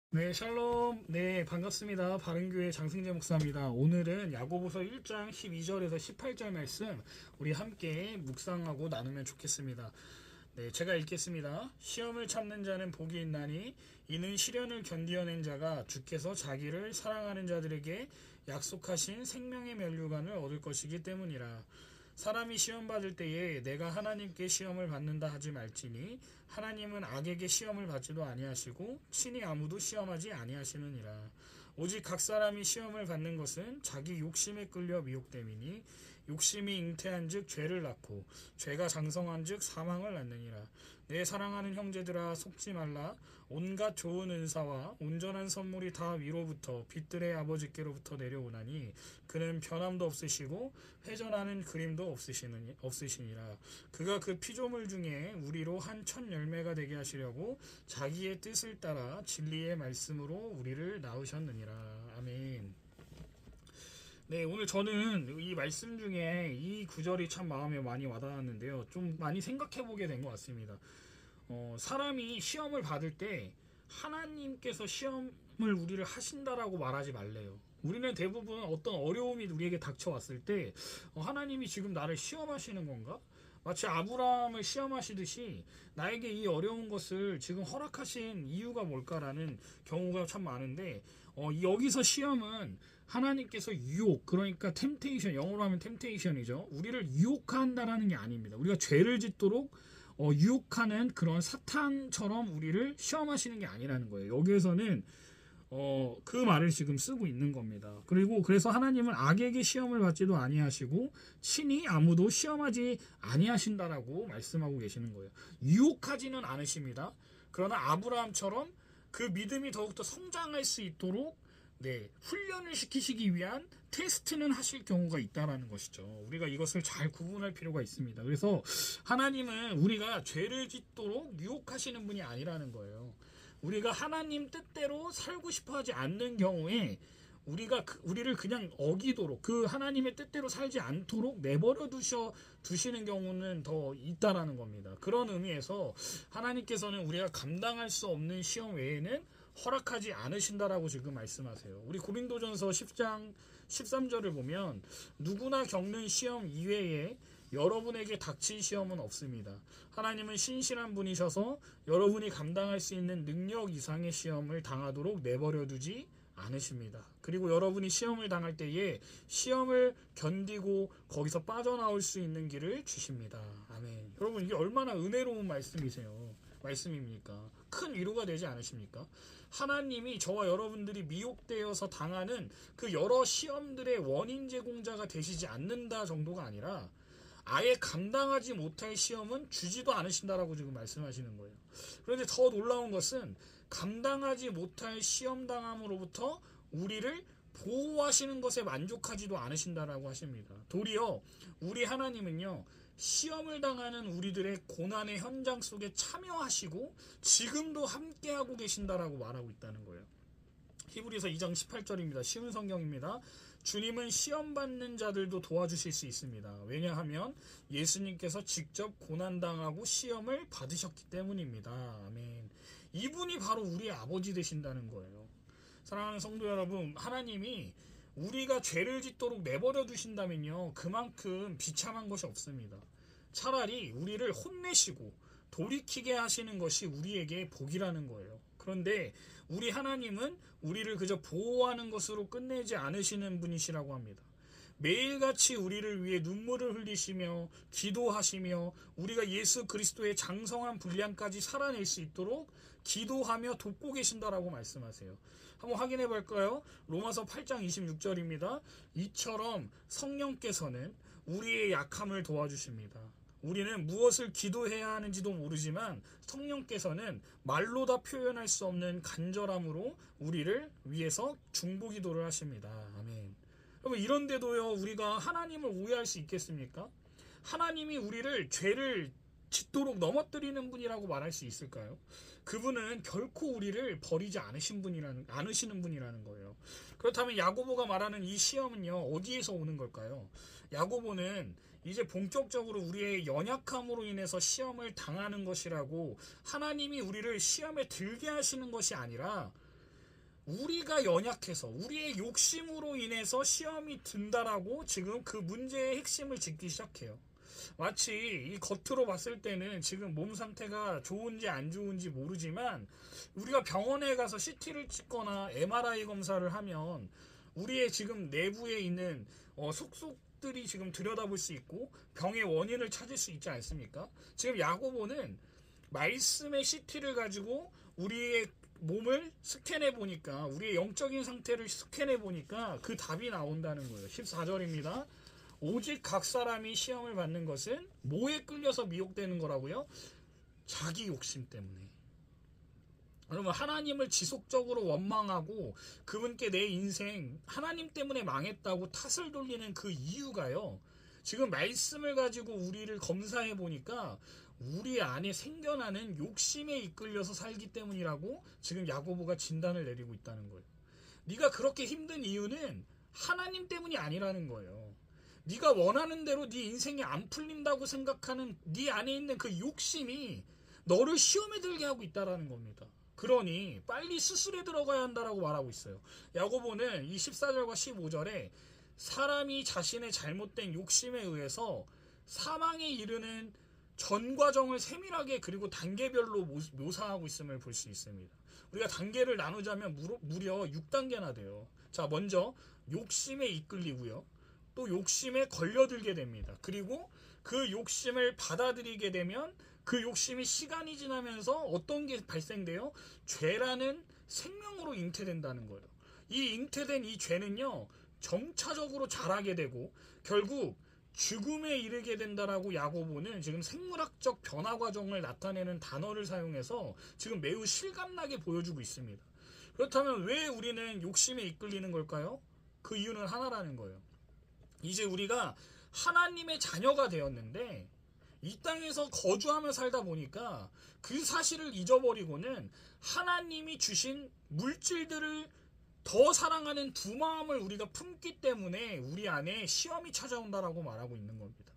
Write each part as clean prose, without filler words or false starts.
네, 샬롬. 네, 반갑습니다. 바른교회 장승재 목사입니다. 오늘은 야고보서 1장 12절에서 18절 말씀 우리 함께 묵상하고 나누면 좋겠습니다. 네, 제가 읽겠습니다. 시험을 참는 자는 복이 있나니 이는 시련을 견디어낸 자가 주께서 자기를 사랑하는 자들에게 약속하신 생명의 면류관을 얻을 것이기 때문이라. 사람이 시험 받을 때에 내가 하나님께 시험을 받는다 하지 말지니 하나님은 악에게 시험을 받지도 아니하시고 친히 아무도 시험하지 아니하시느니라. 오직 각 사람이 시험을 받는 것은 자기 욕심에 끌려 미혹됨이니 욕심이 잉태한즉 죄를 낳고 죄가 장성한즉 사망을 낳느니라. 내 사랑하는 형제들아, 속지 말라. 온갖 좋은 은사와 온전한 선물이 다 위로부터 빛들의 아버지께로부터 내려오나니 그는 변함도 없으시고 회전하는 그림도 없으시니라. 그가 그 피조물 중에 우리로 한 첫 열매가 되게 하시려고 자기의 뜻을 따라 진리의 말씀으로 우리를 낳으셨느니라. 아멘. 네, 오늘 저는 이 말씀 중에 이 구절이 참 마음에 많이 와닿았는데요. 좀 많이 생각해 보게 된 것 같습니다. 사람이 시험을 받을 때 하나님께서 시험을 우리를 하신다라고 말하지 말래요. 우리는 대부분 어떤 어려움이 우리에게 닥쳐왔을 때 하나님이 지금 나를 시험하시는 건가? 마치 아브라함을 시험하시듯이 나에게 이 어려운 것을 지금 허락하신 이유가 뭘까라는 경우가 참 많은데, 여기서 시험은 하나님께서 유혹, 그러니까 템테이션, 영어로 하면 템테이션이죠. 우리를 유혹한다라는 게 아닙니다. 우리가 죄를 짓도록 유혹하는 그런 사탄처럼 우리를 시험하시는 게 아니라는 거예요. 여기에서는 그 말을 지금 쓰고 있는 겁니다. 그리고 그래서 하나님은 악에게 시험을 받지도 아니하시고 친히 아무도 시험하지 아니하신다라고 말씀하고 계시는 거예요. 유혹하지는 않으십니다. 그러나 아브라함처럼 그 믿음이 더욱더 성장할 수 있도록 훈련을 시키시기 위한 테스트는 하실 경우가 있다라는 것이죠. 우리가 이것을 잘 구분할 필요가 있습니다. 그래서 하나님은 우리가 죄를 짓도록 유혹하시는 분이 아니라는 거예요. 우리가 하나님 뜻대로 살고 싶어 하지 않는 경우에 우리를 그냥 어기도록, 그 하나님의 뜻대로 살지 않도록 내버려 두시는 경우는 더 있다라는 겁니다. 그런 의미에서 하나님께서는 우리가 감당할 수 없는 시험 외에는 허락하지 않으신다라고 지금 말씀하세요. 우리 고린도전서 10장 13절을 보면 누구나 겪는 시험 이외에 여러분에게 닥칠 시험은 없습니다. 하나님은 신실한 분이셔서 여러분이 감당할 수 있는 능력 이상의 시험을 당하도록 내버려 두지 않으십니다. 그리고 여러분이 시험을 당할 때에 시험을 견디고 거기서 빠져나올 수 있는 길을 주십니다. 아멘. 여러분, 이게 얼마나 은혜로운 말씀입니까? 큰 위로가 되지 않으십니까? 하나님이 저와 여러분들이 미혹되어서 당하는 그 여러 시험들의 원인 제공자가 되시지 않는다 정도가 아니라 아예 감당하지 못할 시험은 주지도 않으신다라고 지금 말씀하시는 거예요. 그런데 더 놀라운 것은 감당하지 못할 시험 당함으로부터 우리를 보호하시는 것에 만족하지도 않으신다라고 하십니다. 도리어 우리 하나님은요, 시험을 당하는 우리들의 고난의 현장 속에 참여하시고 지금도 함께하고 계신다라고 말하고 있다는 거예요. 히브리서 2장 18절입니다. 쉬운 성경입니다. 주님은 시험받는 자들도 도와주실 수 있습니다. 왜냐하면 예수님께서 직접 고난당하고 시험을 받으셨기 때문입니다. 아멘. 이분이 바로 우리의 아버지 되신다는 거예요. 사랑하는 성도 여러분, 하나님이 우리가 죄를 짓도록 내버려 두신다면요, 그만큼 비참한 것이 없습니다. 차라리 우리를 혼내시고 돌이키게 하시는 것이 우리에게 복이라는 거예요. 그런데 우리 하나님은 우리를 그저 보호하는 것으로 끝내지 않으시는 분이시라고 합니다. 매일같이 우리를 위해 눈물을 흘리시며 기도하시며 우리가 예수 그리스도의 장성한 분량까지 살아낼 수 있도록 기도하며 돕고 계신다라고 말씀하세요. 한번 확인해 볼까요? 로마서 8장 26절입니다. 이처럼 성령께서는 우리의 약함을 도와주십니다. 우리는 무엇을 기도해야 하는지도 모르지만 성령께서는 말로 다 표현할 수 없는 간절함으로 우리를 위해서 중보기도를 하십니다. 아멘. 여러분, 이런데도요, 우리가 하나님을 오해할 수 있겠습니까? 하나님이 우리를 죄를 짓도록 넘어뜨리는 분이라고 말할 수 있을까요? 그분은 결코 우리를 버리지 않으시는 분이라는 거예요. 그렇다면 야고보가 말하는 이 시험은요, 어디에서 오는 걸까요? 야고보는 이제 본격적으로 우리의 연약함으로 인해서 시험을 당하는 것이라고, 하나님이 우리를 시험에 들게 하시는 것이 아니라 우리가 연약해서 우리의 욕심으로 인해서 시험이 든다라고 지금 그 문제의 핵심을 짚기 시작해요. 마치 이 겉으로 봤을 때는 지금 몸 상태가 좋은지 안 좋은지 모르지만 우리가 병원에 가서 CT를 찍거나 MRI 검사를 하면 우리의 지금 내부에 있는 속속들이 지금 들여다볼 수 있고 병의 원인을 찾을 수 있지 않습니까? 지금 야고보는 말씀의 CT를 가지고 우리의 몸을 스캔해 보니까 우리의 영적인 상태를 스캔해 보니까 그 답이 나온다는 거예요. 14절입니다. 오직 각 사람이 시험을 받는 것은 뭐에 끌려서 미혹되는 거라고요? 자기 욕심 때문에. 여러분, 하나님을 지속적으로 원망하고 그분께 내 인생 하나님 때문에 망했다고 탓을 돌리는 그 이유가요, 지금 말씀을 가지고 우리를 검사해 보니까 우리 안에 생겨나는 욕심에 이끌려서 살기 때문이라고 지금 야고보가 진단을 내리고 있다는 거예요. 네가 그렇게 힘든 이유는 하나님 때문이 아니라는 거예요. 네가 원하는 대로 네 인생이 안 풀린다고 생각하는 네 안에 있는 그 욕심이 너를 시험에 들게 하고 있다는 겁니다. 그러니 빨리 수술에 들어가야 한다라고 말하고 있어요. 야고보는 이 14절과 15절에 사람이 자신의 잘못된 욕심에 의해서 사망에 이르는 전 과정을 세밀하게 그리고 단계별로 묘사하고 있음을 볼 수 있습니다. 우리가 단계를 나누자면 무려 6단계나 돼요. 자, 먼저 욕심에 이끌리고요. 또 욕심에 걸려들게 됩니다. 그리고 그 욕심을 받아들이게 되면 그 욕심이 시간이 지나면서 어떤 게 발생돼요? 죄라는 생명으로 잉태된다는 거예요. 이 잉태된 이 죄는요, 점차적으로 자라게 되고 결국 죽음에 이르게 된다라고 야고보는 지금 생물학적 변화 과정을 나타내는 단어를 사용해서 지금 매우 실감나게 보여주고 있습니다. 그렇다면 왜 우리는 욕심에 이끌리는 걸까요? 그 이유는 하나라는 거예요. 이제 우리가 하나님의 자녀가 되었는데 이 땅에서 거주하며 살다 보니까 그 사실을 잊어버리고는 하나님이 주신 물질들을 더 사랑하는 두 마음을 우리가 품기 때문에 우리 안에 시험이 찾아온다라고 말하고 있는 겁니다.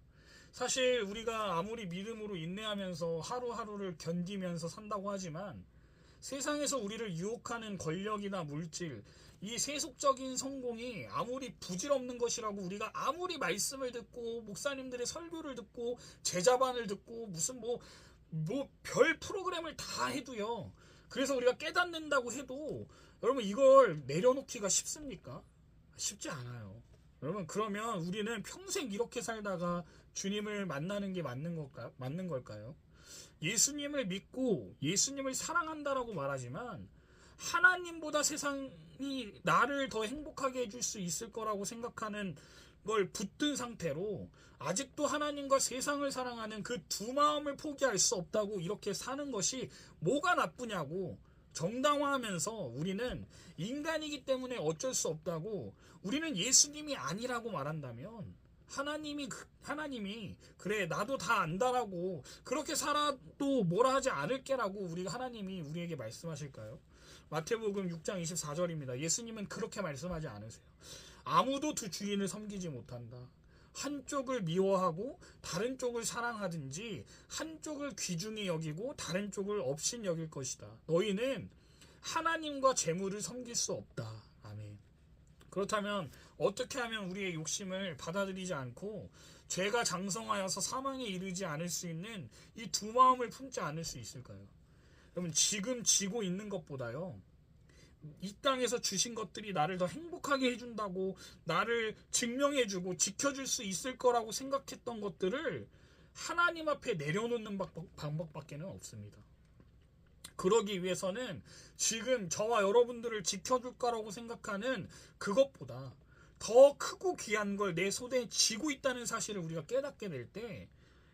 사실 우리가 아무리 믿음으로 인내하면서 하루하루를 견디면서 산다고 하지만 세상에서 우리를 유혹하는 권력이나 물질, 이 세속적인 성공이 아무리 부질없는 것이라고 우리가 아무리 말씀을 듣고 목사님들의 설교를 듣고 제자반을 듣고 무슨 별 프로그램을 다 해도요, 그래서 우리가 깨닫는다고 해도 여러분 이걸 내려놓기가 쉽습니까? 쉽지 않아요. 여러분, 그러면 우리는 평생 이렇게 살다가 주님을 만나는 게 맞는 걸까요? 예수님을 믿고 예수님을 사랑한다라고 말하지만 하나님보다 세상이 나를 더 행복하게 해줄 수 있을 거라고 생각하는 걸 붙든 상태로 아직도 하나님과 세상을 사랑하는 그 두 마음을 포기할 수 없다고 이렇게 사는 것이 뭐가 나쁘냐고 정당화하면서 우리는 인간이기 때문에 어쩔 수 없다고, 우리는 예수님이 아니라고 말한다면 하나님이 그래 나도 다 안다라고 그렇게 살아도 뭐라 하지 않을게라고 하나님이 우리에게 말씀하실까요? 마태복음 6장 24절입니다. 예수님은 그렇게 말씀하지 않으세요. 아무도 두 주인을 섬기지 못한다. 한쪽을 미워하고 다른 쪽을 사랑하든지 한쪽을 귀중히 여기고 다른 쪽을 업신 여길 것이다. 너희는 하나님과 재물을 섬길 수 없다. 아멘. 그렇다면 어떻게 하면 우리의 욕심을 받아들이지 않고 죄가 장성하여서 사망에 이르지 않을 수 있는 이 두 마음을 품지 않을 수 있을까요? 여러분, 지금 지고 있는 것보다요, 이 땅에서 주신 것들이 나를 더 행복하게 해준다고 나를 증명해주고 지켜줄 수 있을 거라고 생각했던 것들을 하나님 앞에 내려놓는 방법밖에 없습니다. 그러기 위해서는 지금 저와 여러분들을 지켜줄 거라고 생각하는 그것보다 더 크고 귀한 걸 내 손에 쥐고 있다는 사실을 우리가 깨닫게 될 때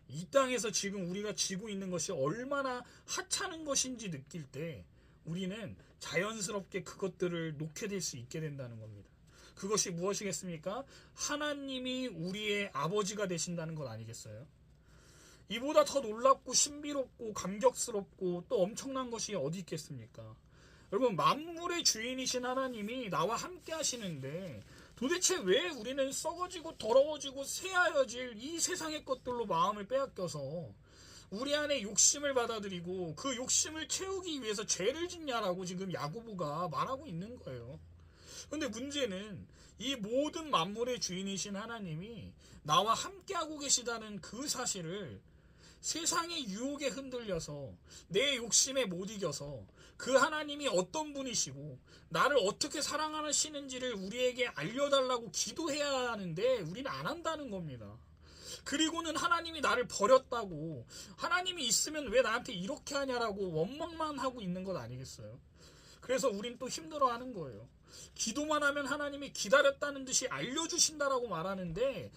이 땅에서 지금 우리가 쥐고 있는 것이 얼마나 하찮은 것인지 느낄 때 우리는 자연스럽게 그것들을 놓게 될 수 있게 된다는 겁니다. 그것이 무엇이겠습니까? 하나님이 우리의 아버지가 되신다는 것 아니겠어요? 이보다 더 놀랍고 신비롭고 감격스럽고 또 엄청난 것이 어디 있겠습니까? 여러분, 만물의 주인이신 하나님이 나와 함께 하시는데 도대체 왜 우리는 썩어지고 더러워지고 새하여질 이 세상의 것들로 마음을 빼앗겨서 우리 안에 욕심을 받아들이고 그 욕심을 채우기 위해서 죄를 짓냐라고 지금 야고보가 말하고 있는 거예요. 근데 문제는 이 모든 만물의 주인이신 하나님이 나와 함께하고 계시다는 그 사실을 세상의 유혹에 흔들려서 내 욕심에 못 이겨서 그 하나님이 어떤 분이시고 나를 어떻게 사랑하시는지를 우리에게 알려달라고 기도해야 하는데 우리는 안 한다는 겁니다. 그리고는 하나님이 나를 버렸다고, 하나님이 있으면 왜 나한테 이렇게 하냐라고 원망만 하고 있는 것 아니겠어요? 그래서 우린 또 힘들어하는 거예요. 기도만 하면 하나님이 기다렸다는 듯이 알려주신다라고 말하는데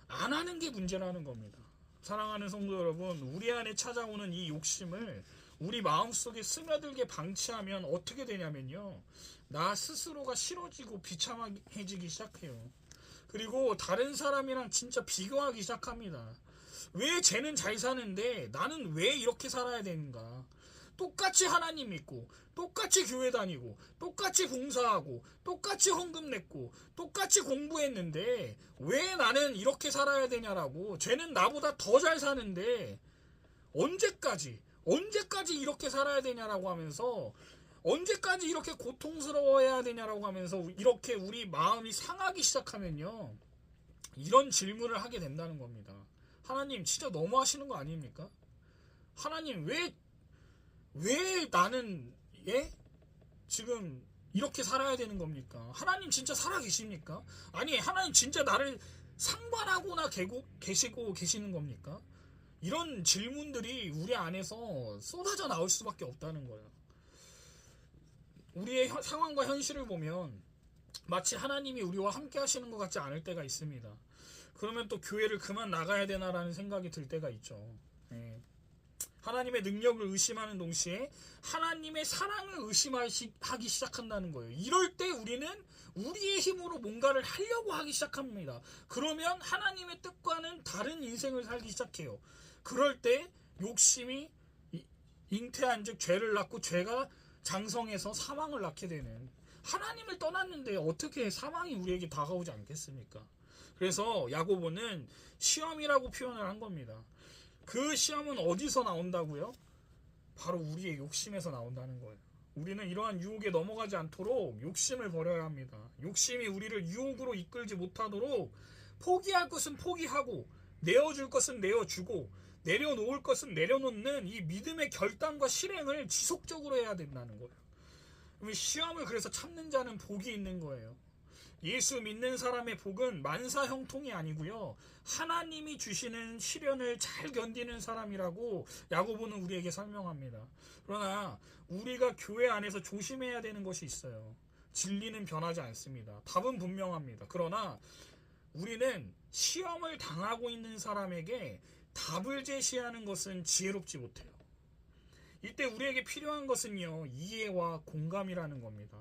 안 하는 게 문제라는 겁니다. 사랑하는 성도 여러분, 우리 안에 찾아오는 이 욕심을 우리 마음속에 스며들게 방치하면 어떻게 되냐면요, 나 스스로가 싫어지고 비참해지기 시작해요. 그리고 다른 사람이랑 진짜 비교하기 시작합니다. 왜 쟤는 잘 사는데 나는 왜 이렇게 살아야 되는가? 똑같이 하나님 믿고, 똑같이 교회 다니고, 똑같이 봉사하고, 똑같이 헌금 냈고, 똑같이 공부했는데 왜 나는 이렇게 살아야 되냐라고. 쟤는 나보다 더 잘 사는데 언제까지 이렇게 살아야 되냐라고 하면서, 언제까지 이렇게 고통스러워해야 되냐라고 하면서 이렇게 우리 마음이 상하기 시작하면요, 이런 질문을 하게 된다는 겁니다. 하나님 진짜 너무 하시는 거 아닙니까? 하나님 왜 나는 지금 이렇게 살아야 되는 겁니까? 하나님 진짜 살아 계십니까? 아니, 하나님 진짜 나를 상관하고나 계시고 계시는 겁니까? 이런 질문들이 우리 안에서 쏟아져 나올 수밖에 없다는 거예요. 우리의 상황과 현실을 보면 마치 하나님이 우리와 함께 하시는 것 같지 않을 때가 있습니다. 그러면 또 교회를 그만 나가야 되나라는 생각이 들 때가 있죠. 하나님의 능력을 의심하는 동시에 하나님의 사랑을 의심하기 시작한다는 거예요. 이럴 때 우리는 우리의 힘으로 뭔가를 하려고 하기 시작합니다. 그러면 하나님의 뜻과는 다른 인생을 살기 시작해요. 그럴 때 욕심이 잉태한 즉 죄를 낳고 죄가 장성해서 사망을 낳게 되는, 하나님을 떠났는데 어떻게 사망이 우리에게 다가오지 않겠습니까? 그래서 야고보는 시험이라고 표현을 한 겁니다. 그 시험은 어디서 나온다고요? 바로 우리의 욕심에서 나온다는 거예요. 우리는 이러한 유혹에 넘어가지 않도록 욕심을 버려야 합니다. 욕심이 우리를 유혹으로 이끌지 못하도록 포기할 것은 포기하고, 내어줄 것은 내어주고, 내려놓을 것은 내려놓는 이 믿음의 결단과 실행을 지속적으로 해야 된다는 거예요. 시험을 그래서 참는 자는 복이 있는 거예요. 예수 믿는 사람의 복은 만사형통이 아니고요, 하나님이 주시는 시련을 잘 견디는 사람이라고 야고보는 우리에게 설명합니다. 그러나 우리가 교회 안에서 조심해야 되는 것이 있어요. 진리는 변하지 않습니다. 답은 분명합니다. 그러나 우리는 시험을 당하고 있는 사람에게 답을 제시하는 것은 지혜롭지 못해요. 이때 우리에게 필요한 것은요, 이해와 공감이라는 겁니다.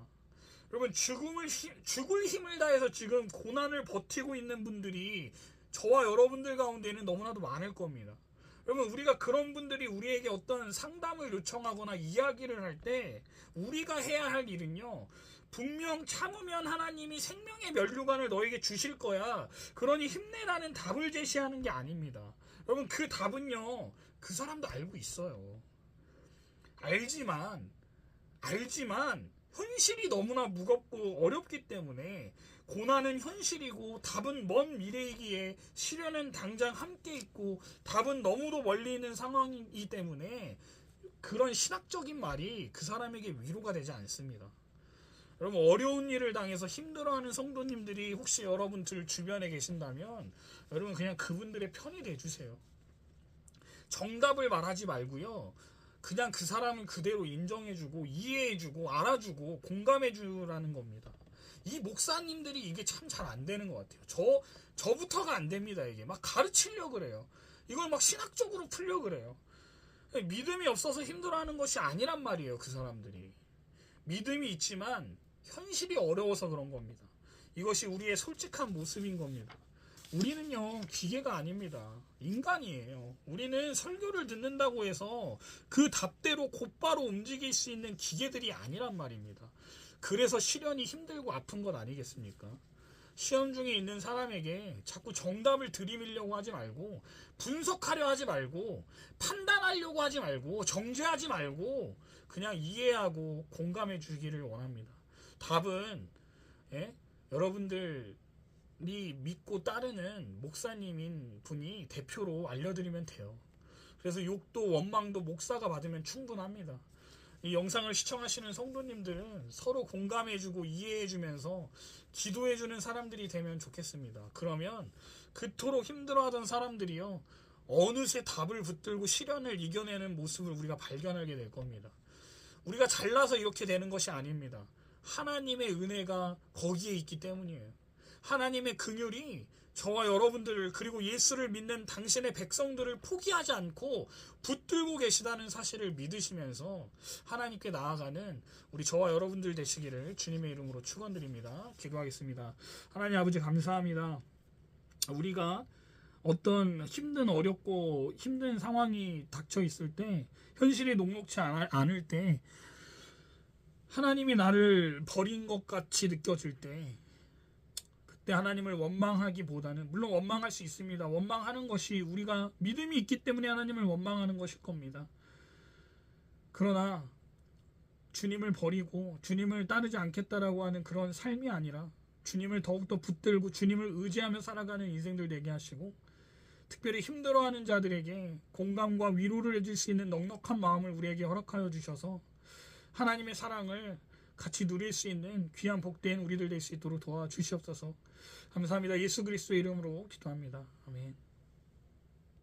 여러분, 죽을 힘을 다해서 지금 고난을 버티고 있는 분들이 저와 여러분들 가운데는 너무나도 많을 겁니다. 여러분, 우리가 그런 분들이 우리에게 어떤 상담을 요청하거나 이야기를 할 때 우리가 해야 할 일은요, 분명 참으면 하나님이 생명의 면류관을 너에게 주실 거야, 그러니 힘내라는 답을 제시하는 게 아닙니다. 여러분, 그 답은요, 그 사람도 알고 있어요. 알지만 현실이 너무나 무겁고 어렵기 때문에, 고난은 현실이고 답은 먼 미래이기에 시련은 당장 함께 있고 답은 너무도 멀리 있는 상황이기 때문에 그런 신학적인 말이 그 사람에게 위로가 되지 않습니다. 여러분, 어려운 일을 당해서 힘들어하는 성도님들이 혹시 여러분들 주변에 계신다면 여러분 그냥 그분들의 편이 돼주세요. 정답을 말하지 말고요, 그냥 그 사람을 그대로 인정해주고 이해해주고 알아주고 공감해주라는 겁니다. 이 목사님들이 이게 참 잘 안 되는 것 같아요. 저부터가 안 됩니다. 이게 막 가르치려고 그래요. 이걸 막 신학적으로 풀려고 그래요. 믿음이 없어서 힘들어하는 것이 아니란 말이에요. 그 사람들이 믿음이 있지만 현실이 어려워서 그런 겁니다. 이것이 우리의 솔직한 모습인 겁니다. 우리는요, 기계가 아닙니다. 인간이에요. 우리는 설교를 듣는다고 해서 그 답대로 곧바로 움직일 수 있는 기계들이 아니란 말입니다. 그래서 시련이 힘들고 아픈 것 아니겠습니까? 시험 중에 있는 사람에게 자꾸 정답을 들이밀려고 하지 말고, 분석하려 하지 말고, 판단하려고 하지 말고, 정죄하지 말고, 그냥 이해하고 공감해 주기를 원합니다. 답은 여러분들이 믿고 따르는 목사님인 분이 대표로 알려드리면 돼요. 그래서 욕도 원망도 목사가 받으면 충분합니다. 이 영상을 시청하시는 성도님들은 서로 공감해주고 이해해주면서 기도해주는 사람들이 되면 좋겠습니다. 그러면 그토록 힘들어하던 사람들이요, 어느새 답을 붙들고 시련을 이겨내는 모습을 우리가 발견하게 될 겁니다. 우리가 잘나서 이렇게 되는 것이 아닙니다. 하나님의 은혜가 거기에 있기 때문이에요. 하나님의 긍휼이 저와 여러분들을, 그리고 예수를 믿는 당신의 백성들을 포기하지 않고 붙들고 계시다는 사실을 믿으시면서 하나님께 나아가는 우리 저와 여러분들 되시기를 주님의 이름으로 축원드립니다. 기도하겠습니다. 하나님 아버지, 감사합니다. 우리가 어떤 어렵고 힘든 상황이 닥쳐 있을 때, 현실이 녹록지 않을 때, 하나님이 나를 버린 것 같이 느껴질 때, 그때 하나님을 원망하기보다는, 물론 원망할 수 있습니다. 원망하는 것이 우리가 믿음이 있기 때문에 하나님을 원망하는 것일 겁니다. 그러나 주님을 버리고 주님을 따르지 않겠다라고 하는 그런 삶이 아니라, 주님을 더욱더 붙들고 주님을 의지하며 살아가는 인생들 되게 하시고, 특별히 힘들어하는 자들에게 공감과 위로를 해줄 수 있는 넉넉한 마음을 우리에게 허락하여 주셔서 하나님의 사랑을 같이 누릴 수 있는 귀한 복된 우리들 될 수 있도록 도와주시옵소서. 감사합니다. 예수 그리스도의 이름으로 기도합니다. 아멘.